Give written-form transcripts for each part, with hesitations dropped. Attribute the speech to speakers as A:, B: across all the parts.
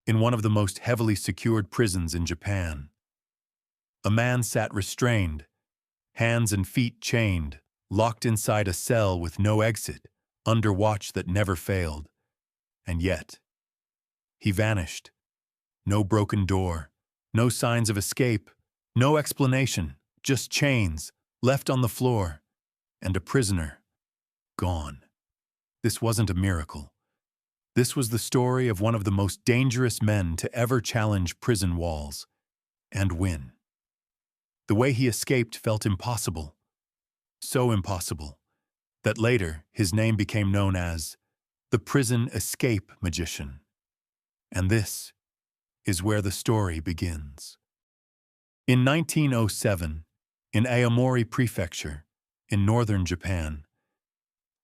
A: in one of the most heavily secured prisons in Japan. A man sat restrained, hands and feet chained, locked inside a cell with no exit, under watch that never failed. And yet, he vanished. No broken door, no signs of escape, no explanation, just chains, left on the floor, and a prisoner, gone. This wasn't a miracle. This was the story of one of the most dangerous men to ever challenge prison walls and win. The way he escaped felt impossible, so impossible that later his name became known as the Prison Escape Magician. And this is where the story begins. In 1907, in Aomori Prefecture, in northern Japan,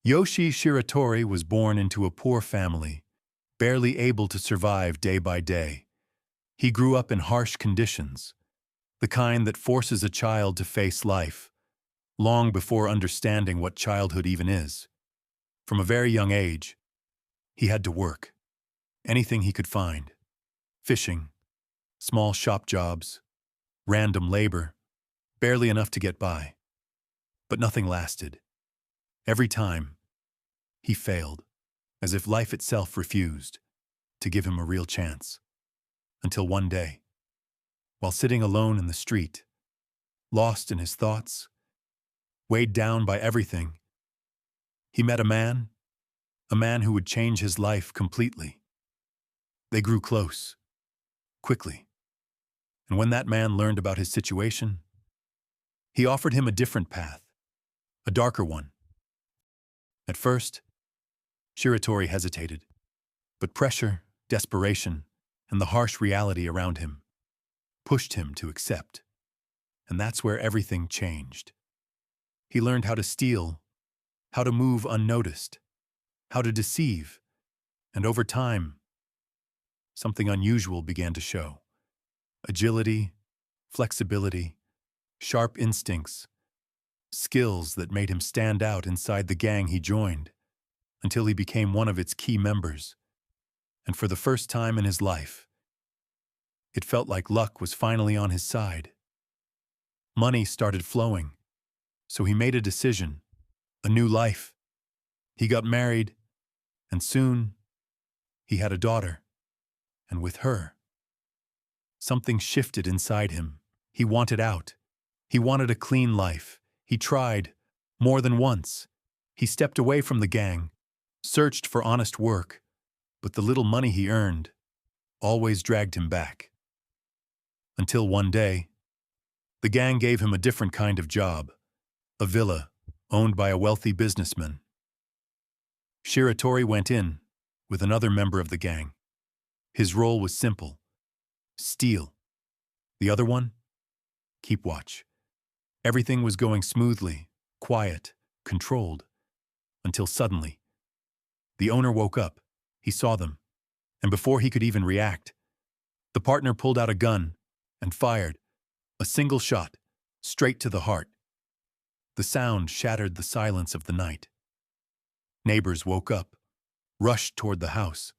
A: Yoshie Shiratori was born into a poor family, barely able to survive day by day. He grew up in harsh conditions, the kind that forces a child to face life, long before understanding what childhood even is. From a very young age, he had to work, anything he could find. Fishing, small shop jobs, random labor, barely enough to get by. But nothing lasted. Every time, he failed, as if life itself refused to give him a real chance. Until one day, while sitting alone in the street, lost in his thoughts, weighed down by everything, he met a man who would change his life completely. They grew close, quickly. And when that man learned about his situation, he offered him a different path, a darker one. At first, Shiratori hesitated, but pressure, desperation, and the harsh reality around him pushed him to accept. And that's where everything changed. He learned how to steal, how to move unnoticed, how to deceive, and over time, something unusual began to show. Agility, flexibility, sharp instincts, skills that made him stand out inside the gang he joined, until he became one of its key members. And for the first time in his life, it felt like luck was finally on his side. Money started flowing, so he made a decision, a new life. He got married, and soon he had a daughter. And with her, something shifted inside him. He wanted out. He wanted a clean life. He tried, more than once. He stepped away from the gang, searched for honest work, but the little money he earned always dragged him back. Until one day, the gang gave him a different kind of job, a villa owned by a wealthy businessman. Shiratori went in with another member of the gang. His role was simple: steal. The other one? Keep watch. Everything was going smoothly, quiet, controlled, until suddenly, the owner woke up. He saw them, and before he could even react, the partner pulled out a gun and fired a single shot straight to the heart. The sound shattered the silence of the night. Neighbors woke up, rushed toward the house,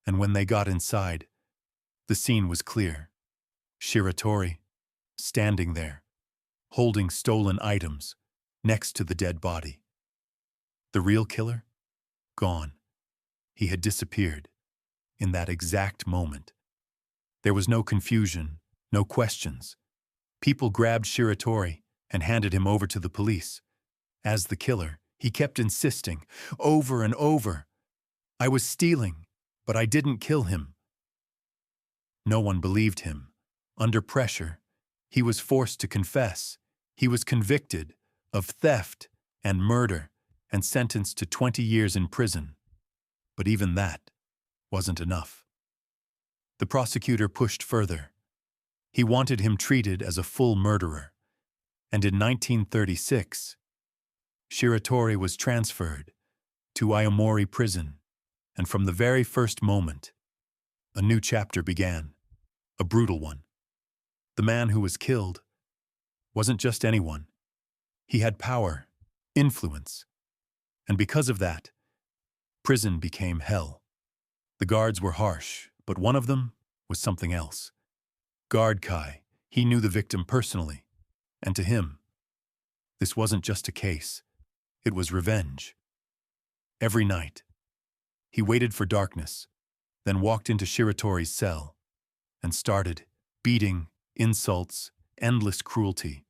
A: and when they got inside, the scene was clear. Shiratori, standing there, holding stolen items next to the dead body. The real killer? Gone. He had disappeared in that exact moment. There was no confusion, no questions. People grabbed Shiratori and handed him over to the police. As the killer, he kept insisting, over and over, "I was stealing, but I didn't kill him." No one believed him. Under pressure, he was forced to confess. He was convicted of theft and murder and sentenced to 20 years in prison. But even that wasn't enough. The prosecutor pushed further. He wanted him treated as a full murderer. And in 1936, Shiratori was transferred to Aomori Prison. And from the very first moment, a new chapter began, a brutal one. The man who was killed wasn't just anyone. He had power, influence. And because of that, prison became hell. The guards were harsh, But one of them was something else. Guard Kai, he knew the victim personally. And to him, this wasn't just a case. It was revenge. Every night, he waited for darkness, then walked into Shiratori's cell and started beating, insults, endless cruelty.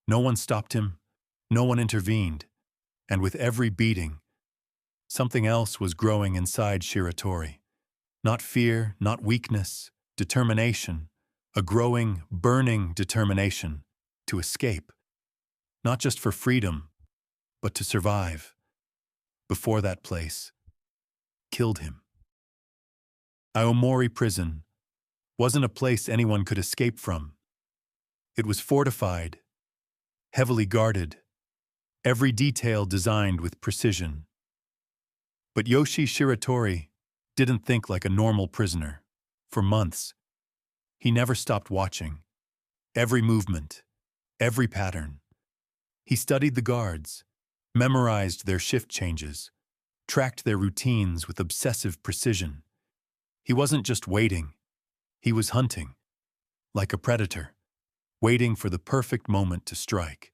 A: No one stopped him, no one intervened, and with every beating, something else was growing inside Shiratori. Not fear, not weakness, determination, a growing, burning determination to escape. Not just for freedom, but to survive. Before that place killed him. Aomori Prison wasn't a place anyone could escape from. It was fortified, heavily guarded, every detail designed with precision. But Yoshie Shiratori didn't think like a normal prisoner. For months, he never stopped watching. Every movement, every pattern. He studied the guards, memorized their shift changes, tracked their routines with obsessive precision. He wasn't just waiting, he was hunting, like a predator, waiting for the perfect moment to strike.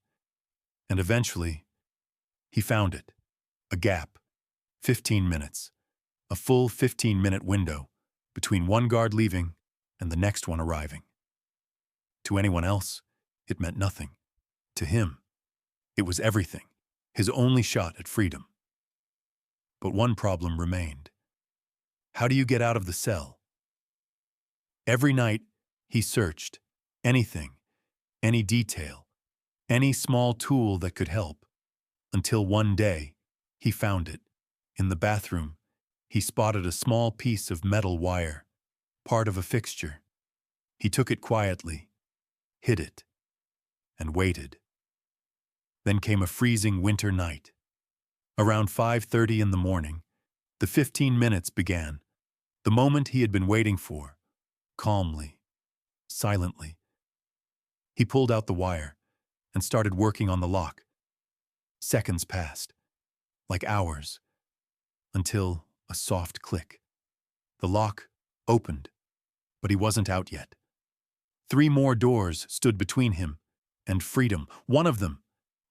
A: And eventually, he found it. A gap, 15 minutes, a full 15-minute window between one guard leaving and the next one arriving. To anyone else, it meant nothing. To him, it was everything, his only shot at freedom. But one problem remained. How do you get out of the cell? Every night, he searched. Anything, any detail, any small tool that could help. Until one day, he found it. In the bathroom, he spotted a small piece of metal wire, part of a fixture. He took it quietly, hid it, and waited. Then came a freezing winter night. Around 5:30 in the morning, the 15 minutes began, the moment he had been waiting for, calmly, silently. He pulled out the wire and started working on the lock. Seconds passed, like hours, until a soft click. The lock opened, but he wasn't out yet. 3 more doors stood between him and freedom, one of them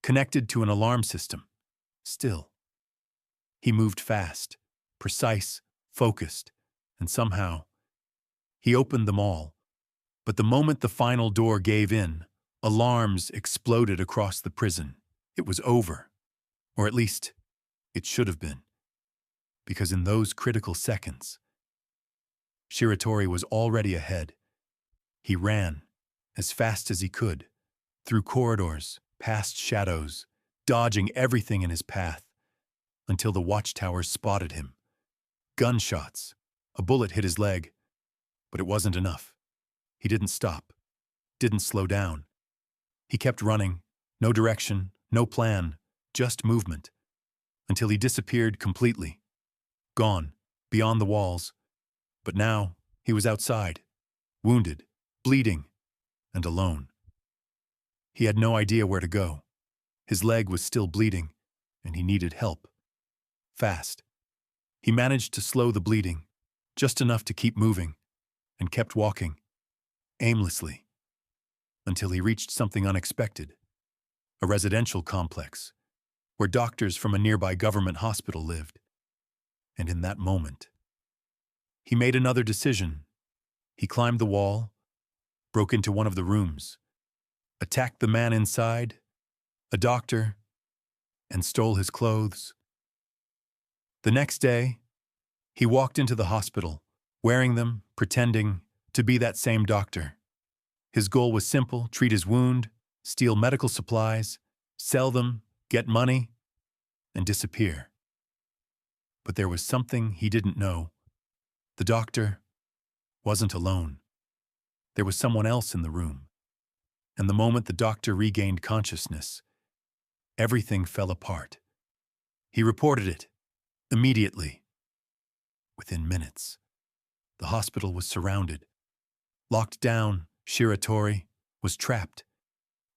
A: connected to an alarm system. Still, he moved fast, precise, focused, and somehow, he opened them all. But the moment the final door gave in, alarms exploded across the prison. It was over, or at least, it should have been. Because in those critical seconds, Shiratori was already ahead. He ran, as fast as he could, through corridors, past shadows, dodging everything in his path, until the watchtowers spotted him. Gunshots. A bullet hit his leg. But it wasn't enough. He didn't stop, didn't slow down. He kept running, no direction, no plan, just movement, until he disappeared completely. Gone, beyond the walls. But now, he was outside, wounded, bleeding, and alone. He had no idea where to go. His leg was still bleeding, and he needed help. Fast. He managed to slow the bleeding, just enough to keep moving, and kept walking, aimlessly, until he reached something unexpected. A residential complex, where doctors from a nearby government hospital lived. And in that moment, he made another decision. He climbed the wall, broke into one of the rooms, attacked the man inside, a doctor, and stole his clothes. The next day, he walked into the hospital, wearing them, pretending to be that same doctor. His goal was simple: treat his wound, steal medical supplies, sell them, get money, and disappear. But there was something he didn't know. The doctor wasn't alone. There was someone else in the room. And the moment the doctor regained consciousness, everything fell apart. He reported it immediately. Within minutes, the hospital was surrounded. Locked down, Shiratori was trapped.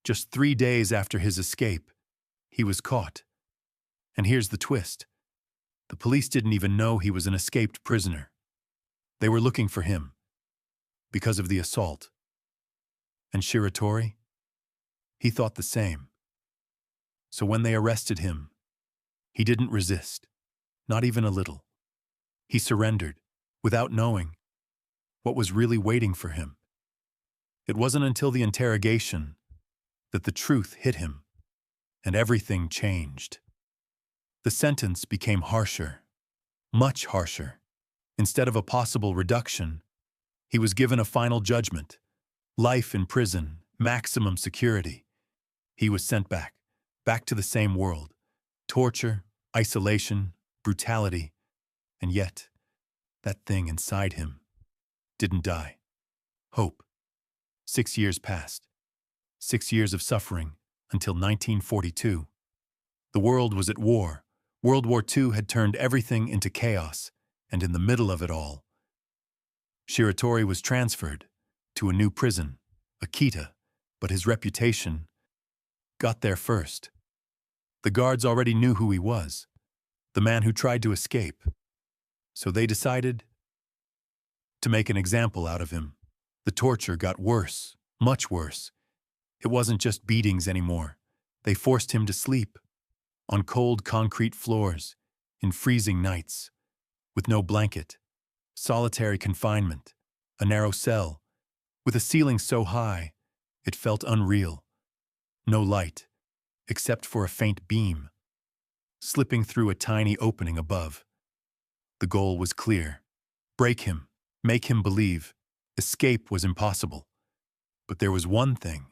A: Just 3 days after his escape, he was caught. And here's the twist. The police didn't even know he was an escaped prisoner. They were looking for him because of the assault. And Shiratori? He thought the same. So when they arrested him, he didn't resist, not even a little. He surrendered, without knowing what was really waiting for him. It wasn't until the interrogation that the truth hit him, and everything changed. The sentence became harsher, much harsher. Instead of a possible reduction, he was given a final judgment: life in prison, maximum security. He was sent back to the same world. Torture, isolation, brutality, and yet, that thing inside him didn't die. Hope. 6 years passed. 6 years of suffering until 1942. The world was at war. World War II had turned everything into chaos, and in the middle of it all, Shiratori was transferred to a new prison, Akita, but his reputation got there first. The guards already knew who he was, the man who tried to escape. So they decided to make an example out of him. The torture got worse, much worse. It wasn't just beatings anymore. They forced him to sleep on cold concrete floors, in freezing nights, with no blanket, solitary confinement, a narrow cell, with a ceiling so high it felt unreal. No light, except for a faint beam, slipping through a tiny opening above. The goal was clear: break him, make him believe escape was impossible. But there was one thing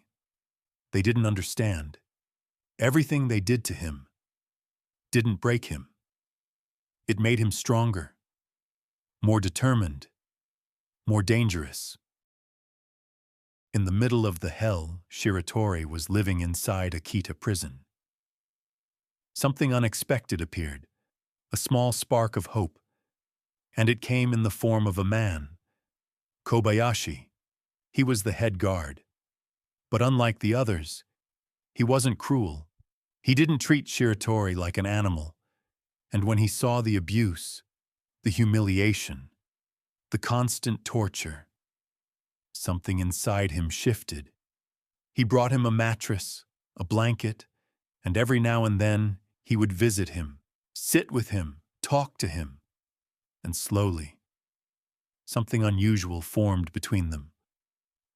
A: they didn't understand. Everything they did to him didn't break him. It made him stronger, more determined, more dangerous. In the middle of the hell Shiratori was living inside Akita prison, something unexpected appeared, a small spark of hope, and it came in the form of a man, Kobayashi. He was the head guard. But unlike the others, he wasn't cruel. He didn't treat Shiratori like an animal. And when he saw the abuse, the humiliation, the constant torture, something inside him shifted. He brought him a mattress, a blanket, and every now and then he would visit him, sit with him, talk to him. And slowly, something unusual formed between them: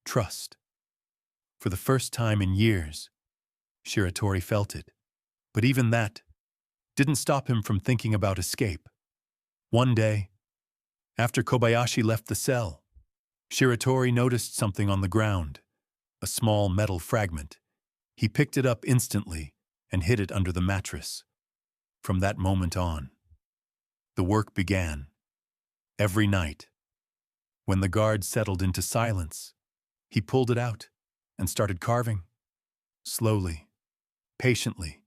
A: trust. For the first time in years, Shiratori felt it. But even that didn't stop him from thinking about escape. One day, after Kobayashi left the cell, Shiratori noticed something on the ground, a small metal fragment. He picked it up instantly and hid it under the mattress. From that moment on, the work began. Every night, when the guard settled into silence, he pulled it out and started carving. Slowly, patiently,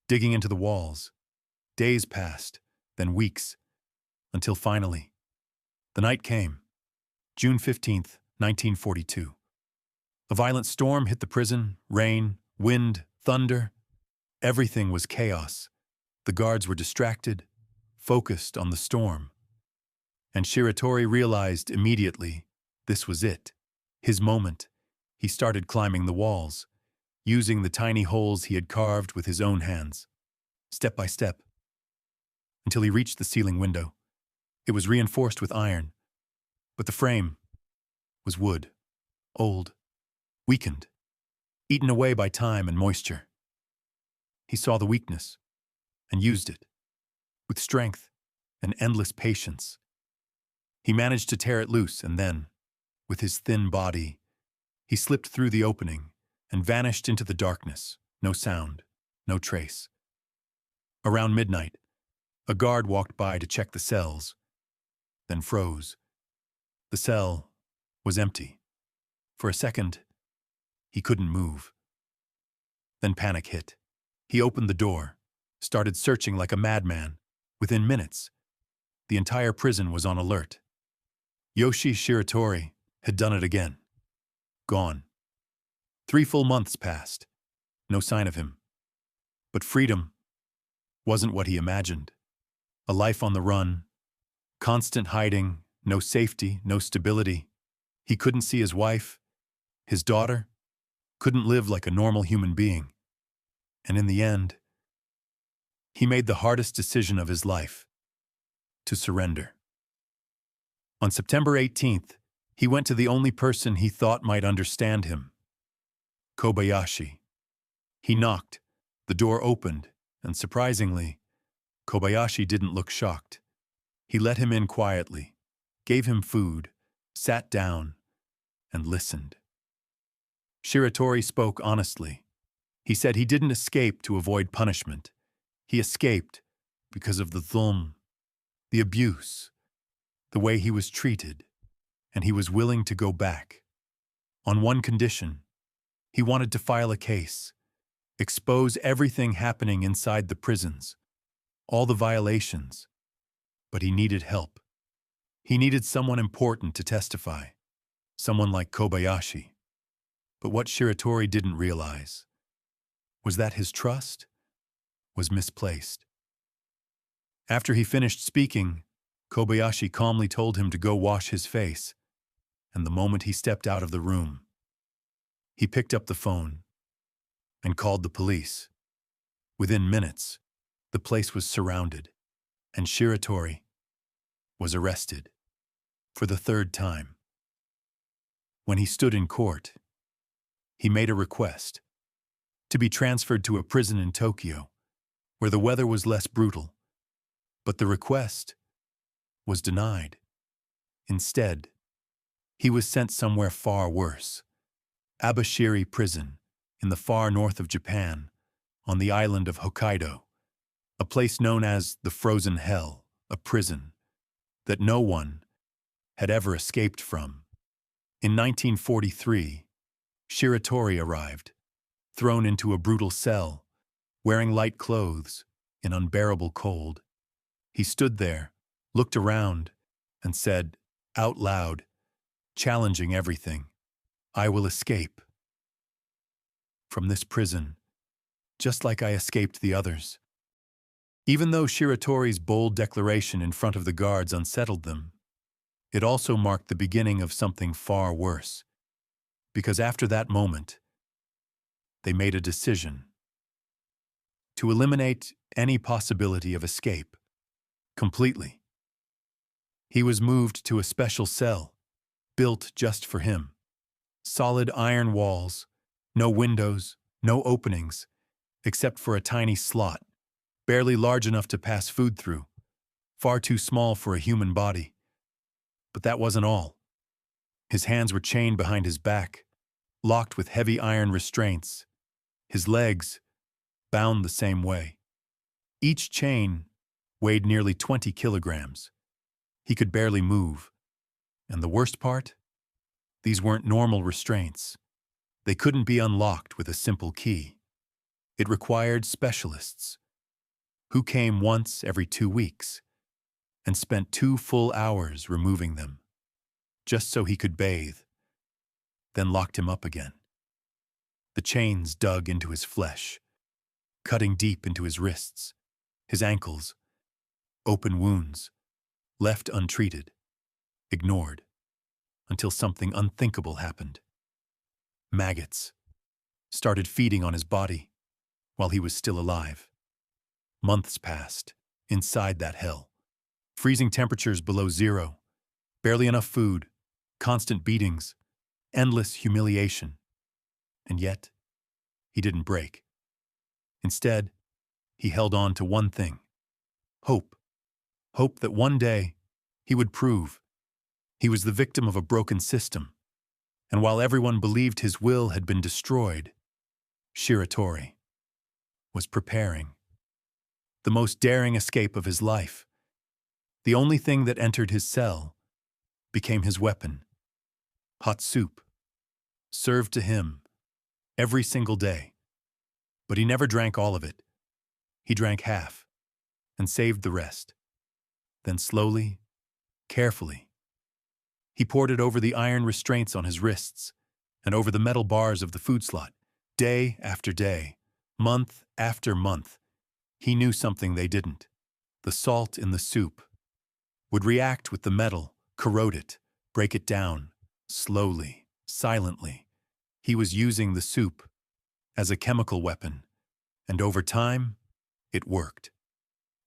A: digging into the walls. Days passed, then weeks, until finally, the night came. June 15th, 1942. A violent storm hit the prison: rain, wind, thunder. Everything was chaos. The guards were distracted, focused on the storm. And Shiratori realized immediately this was it, his moment. He started climbing the walls, using the tiny holes he had carved with his own hands, step by step, until he reached the ceiling window. It was reinforced with iron, but the frame was wood, old, weakened, eaten away by time and moisture. He saw the weakness and used it, with strength and endless patience. He managed to tear it loose, and then, with his thin body, he slipped through the opening and vanished into the darkness. No sound, no trace. Around midnight, a guard walked by to check the cells, then froze. The cell was empty. For a second, he couldn't move. Then panic hit. He opened the door, started searching like a madman. Within minutes, the entire prison was on alert. Yoshie Shiratori had done it again. Gone. 3 full months passed. No sign of him. But freedom wasn't what he imagined. A life on the run, constant hiding, no safety, no stability. He couldn't see his wife, his daughter, couldn't live like a normal human being. And in the end, he made the hardest decision of his life: to surrender. On September 18th, he went to the only person he thought might understand him, Kobayashi. He knocked, the door opened, and surprisingly, Kobayashi didn't look shocked. He let him in quietly, gave him food, sat down, and listened. Shiratori spoke honestly. He said he didn't escape to avoid punishment. He escaped because of the dhulm, the abuse, the way he was treated, and he was willing to go back. On one condition: he wanted to file a case, expose everything happening inside the prisons, all the violations. But he needed help. He needed someone important to testify, someone like Kobayashi. But what Shiratori didn't realize was that his trust was misplaced. After he finished speaking, Kobayashi calmly told him to go wash his face, and the moment he stepped out of the room, he picked up the phone and called the police. Within minutes, the place was surrounded, and Shiratori was arrested for the third time. When he stood in court, he made a request to be transferred to a prison in Tokyo, where the weather was less brutal. But the request was denied. Instead, he was sent somewhere far worse: Abashiri Prison, in the far north of Japan, on the island of Hokkaido, a place known as the Frozen Hell, a prison that no one had ever escaped from. In 1943, Shiratori arrived, thrown into a brutal cell, wearing light clothes, in unbearable cold. He stood there, looked around, and said, out loud, challenging everything, "I will escape from this prison, just like I escaped the others." Even though Shiratori's bold declaration in front of the guards unsettled them, it also marked the beginning of something far worse. Because after that moment, they made a decision to eliminate any possibility of escape completely. He was moved to a special cell, built just for him. Solid iron walls, no windows, no openings, except for a tiny slot, barely large enough to pass food through, far too small for a human body. But that wasn't all. His hands were chained behind his back, locked with heavy iron restraints. His legs bound the same way. Each chain weighed nearly 20 kilograms. He could barely move. And the worst part? These weren't normal restraints. They couldn't be unlocked with a simple key. It required specialists who came once every 2 weeks and spent 2 full hours removing them, just so he could bathe, then locked him up again. The chains dug into his flesh, cutting deep into his wrists, his ankles, open wounds, left untreated, ignored, until something unthinkable happened. Maggots started feeding on his body while he was still alive. Months passed inside that hell. Freezing temperatures below zero, barely enough food, constant beatings, endless humiliation. And yet, he didn't break. Instead, he held on to one thing: hope. Hope that one day he would prove he was the victim of a broken system. And while everyone believed his will had been destroyed, Shiratori was preparing the most daring escape of his life. The only thing that entered his cell became his weapon: hot soup, served to him every single day. But he never drank all of it. He drank half and saved the rest. Then slowly, carefully, he poured it over the iron restraints on his wrists and over the metal bars of the food slot. Day after day, month after month, he knew something they didn't. The salt in the soup would react with the metal corrode it, break it down, slowly, silently. He was using the soup as a chemical weapon, and over time, it worked.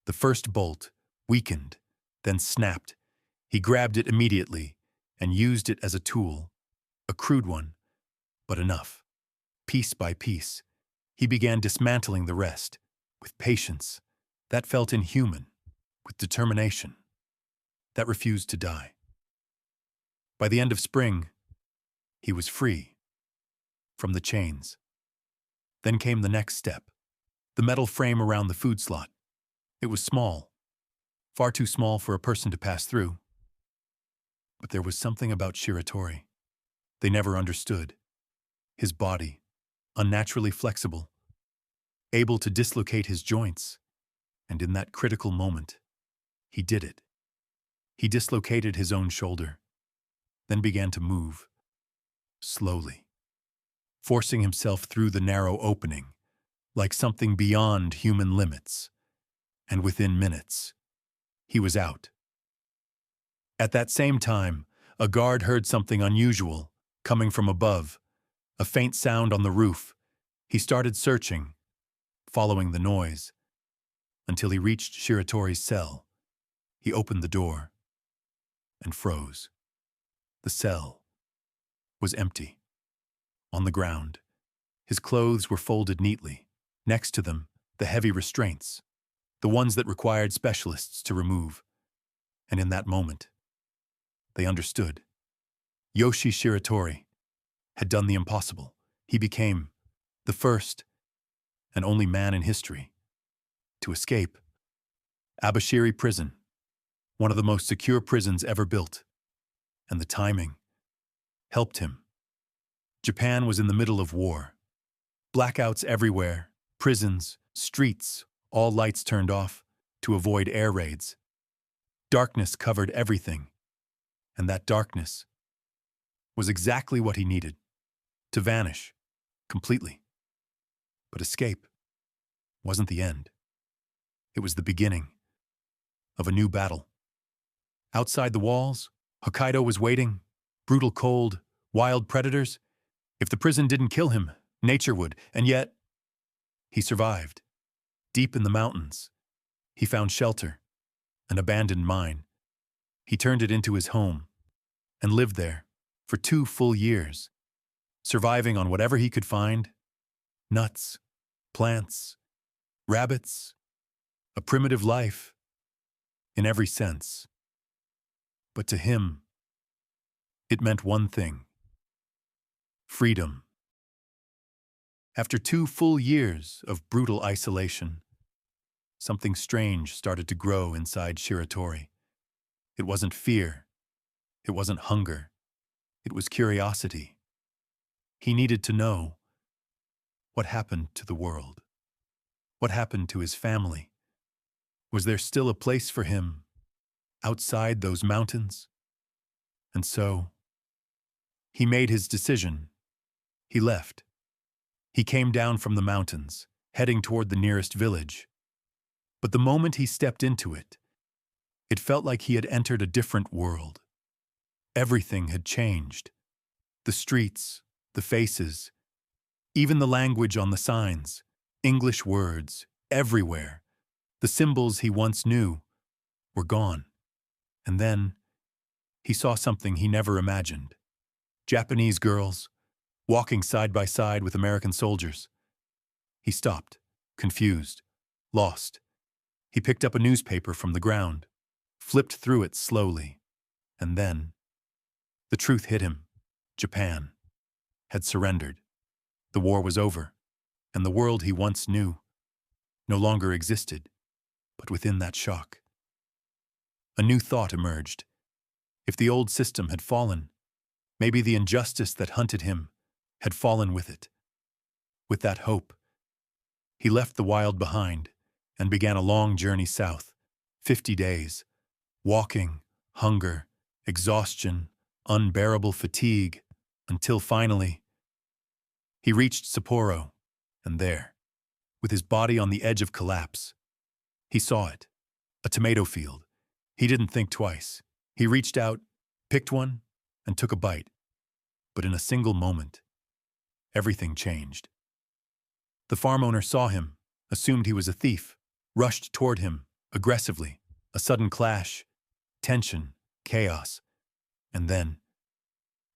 A: The first bolt weakened, then snapped. He grabbed it immediately and used it as a tool, a crude one, but enough. Piece by piece, he began dismantling the rest, with patience that felt inhuman, with determination that refused to die. By the end of spring, he was free from the chains. Then came the next step, the metal frame around the food slot. It was small, far too small for a person to pass through. But there was something about Shiratori they never understood. His body, unnaturally flexible, able to dislocate his joints, and in that critical moment, he did it. He dislocated his own shoulder, then began to move, slowly, forcing himself through the narrow opening, like something beyond human limits. And within minutes, he was out. At that same time, a guard heard something unusual coming from above, a faint sound on the roof. He started searching, following the noise, until he reached Shiratori's cell. He opened the door and froze. The cell was empty. On the ground, his clothes were folded neatly. Next to them, the heavy restraints, the ones that required specialists to remove. And in that moment, they understood. Yoshie Shiratori had done the impossible. He became the first and only man in history to escape Abashiri Prison, one of the most secure prisons ever built. And the timing helped him. Japan was in the middle of war. Blackouts everywhere, prisons, streets, all lights turned off to avoid air raids. Darkness covered everything, and that darkness was exactly what he needed, to vanish completely. But escape wasn't the end. It was the beginning of a new battle. Outside the walls, Hokkaido was waiting, brutal cold, wild predators. If the prison didn't kill him, nature would, and yet he survived. Deep in the mountains, he found shelter, an abandoned mine. He turned it into his home and lived there for 2 full years, surviving on whatever he could find: nuts, plants, rabbits, a primitive life in every sense. But to him, it meant one thing: freedom. After 2 full years of brutal isolation, something strange started to grow inside Shiratori. It wasn't fear. It wasn't hunger. It was curiosity. He needed to know what happened to the world. What happened to his family? Was there still a place for him outside those mountains? And so, he made his decision. He left. He came down from the mountains, heading toward the nearest village. But the moment he stepped into it, it felt like he had entered a different world. Everything had changed. The streets, the faces, even the language on the signs, English words, everywhere. The symbols he once knew were gone. And then, he saw something he never imagined. Japanese girls, walking side by side with American soldiers. He stopped, confused, lost. He picked up a newspaper from the ground, flipped through it slowly, and then the truth hit him. Japan had surrendered. The war was over, and the world he once knew no longer existed. But within that shock, a new thought emerged. If the old system had fallen, maybe the injustice that hunted him had fallen with it. With that hope, he left the wild behind and began a long journey south. 50 days, walking, hunger, exhaustion, unbearable fatigue, until finally, he reached Sapporo, and there, with his body on the edge of collapse, he saw it, a tomato field. He didn't think twice. He reached out, picked one, and took a bite. But in a single moment, everything changed. The farm owner saw him, assumed he was a thief, rushed toward him, aggressively. A sudden clash, tension, chaos. And then,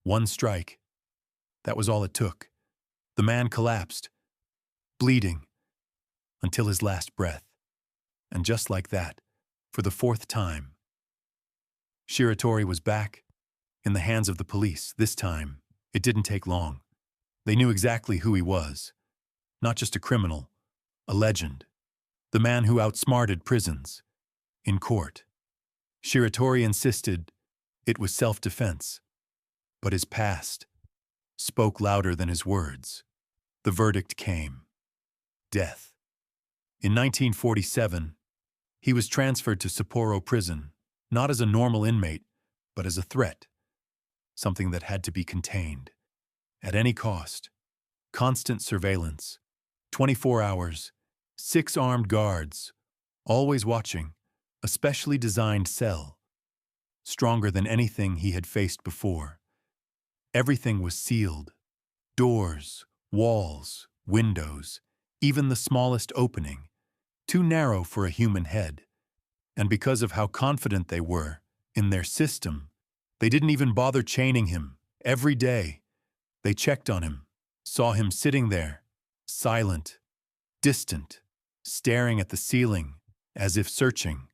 A: one strike. That was all it took. The man collapsed, bleeding, until his last breath. And just like that, for the fourth time, Shiratori was back, in the hands of the police. This time, it didn't take long. They knew exactly who he was. Not just a criminal, a legend. The man who outsmarted prisons. In court, Shiratori insisted it was self-defense. But his past spoke louder than his words. The verdict came. Death. In 1947, he was transferred to Sapporo Prison, not as a normal inmate, but as a threat. Something that had to be contained. At any cost. Constant surveillance. 24 hours. 6 armed guards. Always watching. A specially designed cell. Stronger than anything he had faced before. Everything was sealed. Doors, walls, windows, even the smallest opening. Too narrow for a human head. And because of how confident they were in their system, they didn't even bother chaining him. Every day, they checked on him, saw him sitting there, silent, distant, staring at the ceiling, as if searching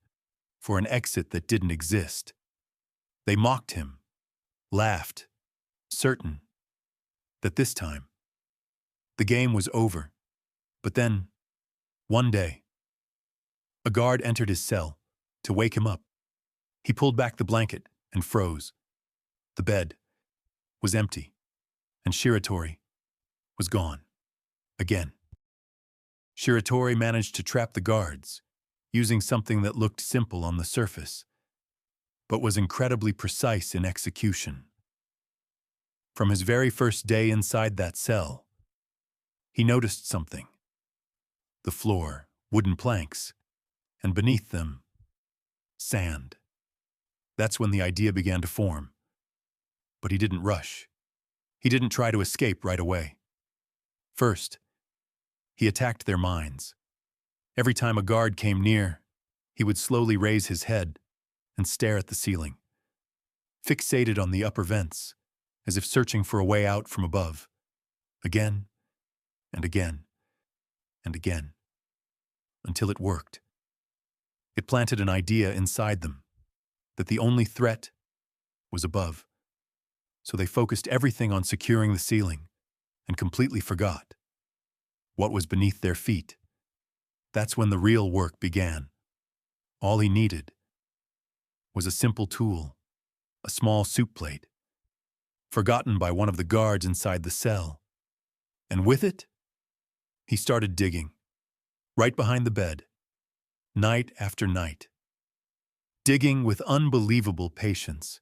A: for an exit that didn't exist. They mocked him, laughed, certain that this time, the game was over. But then, one day, a guard entered his cell to wake him up. He pulled back the blanket and froze. The bed was empty, and Shiratori was gone. Again. Shiratori managed to trap the guards, using something that looked simple on the surface, but was incredibly precise in execution. From his very first day inside that cell, he noticed something. The floor, wooden planks, and beneath them, sand. That's when the idea began to form. But he didn't rush. He didn't try to escape right away. First, he attacked their minds. Every time a guard came near, he would slowly raise his head and stare at the ceiling, fixated on the upper vents, as if searching for a way out from above. Again, and again, and again, until it worked. It planted an idea inside them, that the only threat was above. So they focused everything on securing the ceiling, and completely forgot what was beneath their feet. That's when the real work began. All he needed was a simple tool, a small soup plate, forgotten by one of the guards inside the cell. And with it, he started digging, right behind the bed, night after night. Digging with unbelievable patience,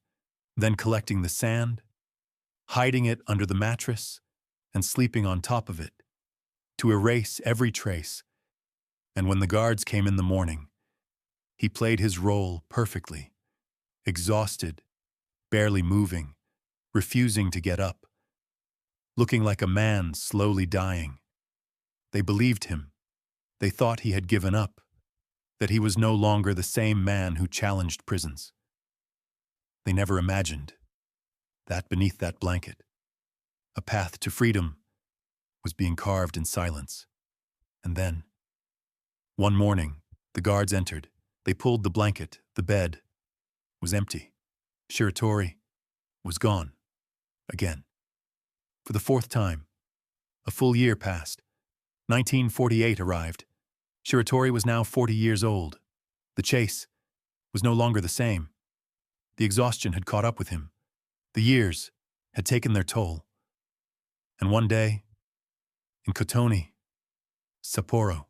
A: then collecting the sand, hiding it under the mattress, and sleeping on top of it, to erase every trace. And when the guards came in the morning, he played his role perfectly, exhausted, barely moving, refusing to get up, looking like a man slowly dying. They believed him. They thought he had given up, that he was no longer the same man who challenged prisons. They never imagined that beneath that blanket, a path to freedom was being carved in silence. And then, one morning, the guards entered. They pulled the blanket. The bed was empty. Shiratori was gone. Again. For the fourth time. A full year passed. 1948 arrived. Shiratori was now 40 years old. The chase was no longer the same. The exhaustion had caught up with him. The years had taken their toll. And one day, in Kotoni, Sapporo,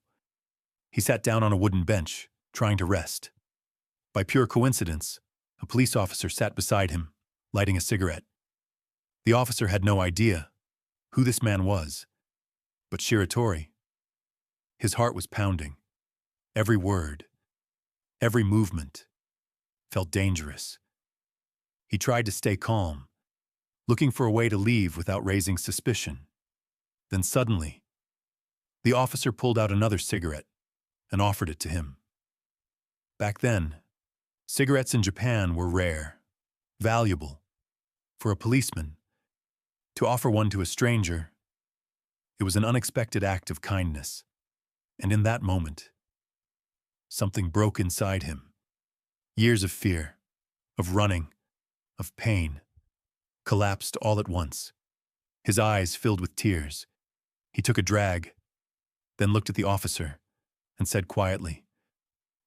A: he sat down on a wooden bench, trying to rest. By pure coincidence, a police officer sat beside him, lighting a cigarette. The officer had no idea who this man was, but Shiratori. His heart was pounding. Every word, every movement, felt dangerous. He tried to stay calm, looking for a way to leave without raising suspicion. Then suddenly, the officer pulled out another cigarette and offered it to him. Back then, cigarettes in Japan were rare, valuable. For a policeman, to offer one to a stranger, it was an unexpected act of kindness. And in that moment, something broke inside him. Years of fear, of running, of pain, collapsed all at once. His eyes filled with tears. He took a drag, then looked at the officer and said quietly,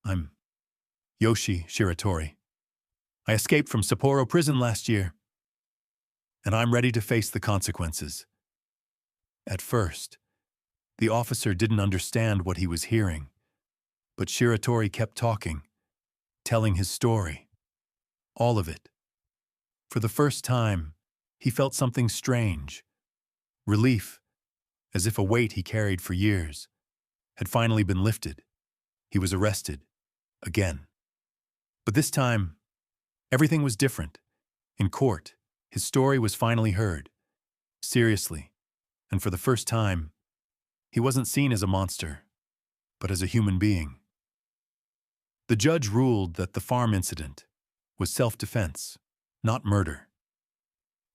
A: "I'm Yoshie Shiratori. I escaped from Sapporo prison last year, and I'm ready to face the consequences." At first, the officer didn't understand what he was hearing, but Shiratori kept talking, telling his story. All of it. For the first time, he felt something strange. Relief, as if a weight he carried for years had finally been lifted. He was arrested. Again. But this time, everything was different. In court, his story was finally heard. Seriously. And for the first time, he wasn't seen as a monster, but as a human being. The judge ruled that the farm incident was self-defense, not murder.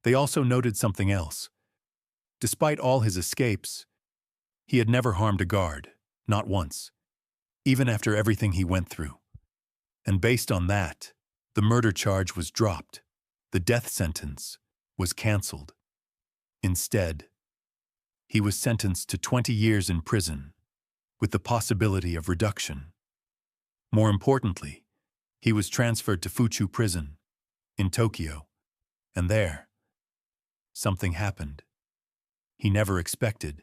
A: They also noted something else. Despite all his escapes, he had never harmed a guard, not once, even after everything he went through. And based on that, the murder charge was dropped. The death sentence was canceled. Instead, he was sentenced to 20 years in prison, with the possibility of reduction. More importantly, he was transferred to Fuchu Prison in Tokyo, and there, something happened he never expected.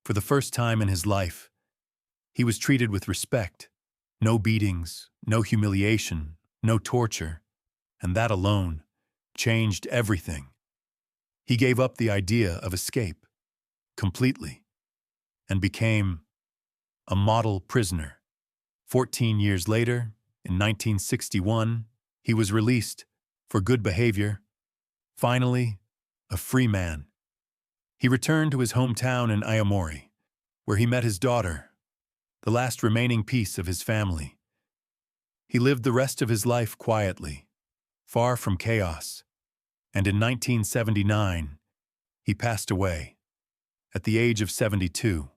A: For the first time in his life, he was treated with respect. No beatings, no humiliation, no torture, and that alone changed everything. He gave up the idea of escape completely and became a model prisoner. 14 years later, in 1961, he was released for good behavior. Finally, a free man. He returned to his hometown in Aomori, where he met his daughter, the last remaining piece of his family. He lived the rest of his life quietly, far from chaos, and in 1979, he passed away at the age of 72.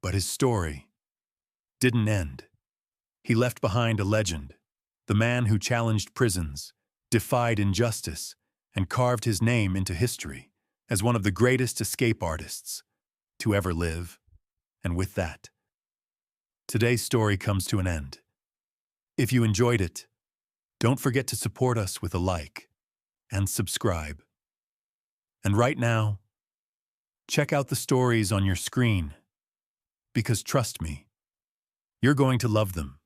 A: But his story didn't end. He left behind a legend, the man who challenged prisons, defied injustice, and carved his name into history as one of the greatest escape artists to ever live. And with that, today's story comes to an end. If you enjoyed it, don't forget to support us with a like and subscribe. And right now, check out the stories on your screen, because trust me, you're going to love them.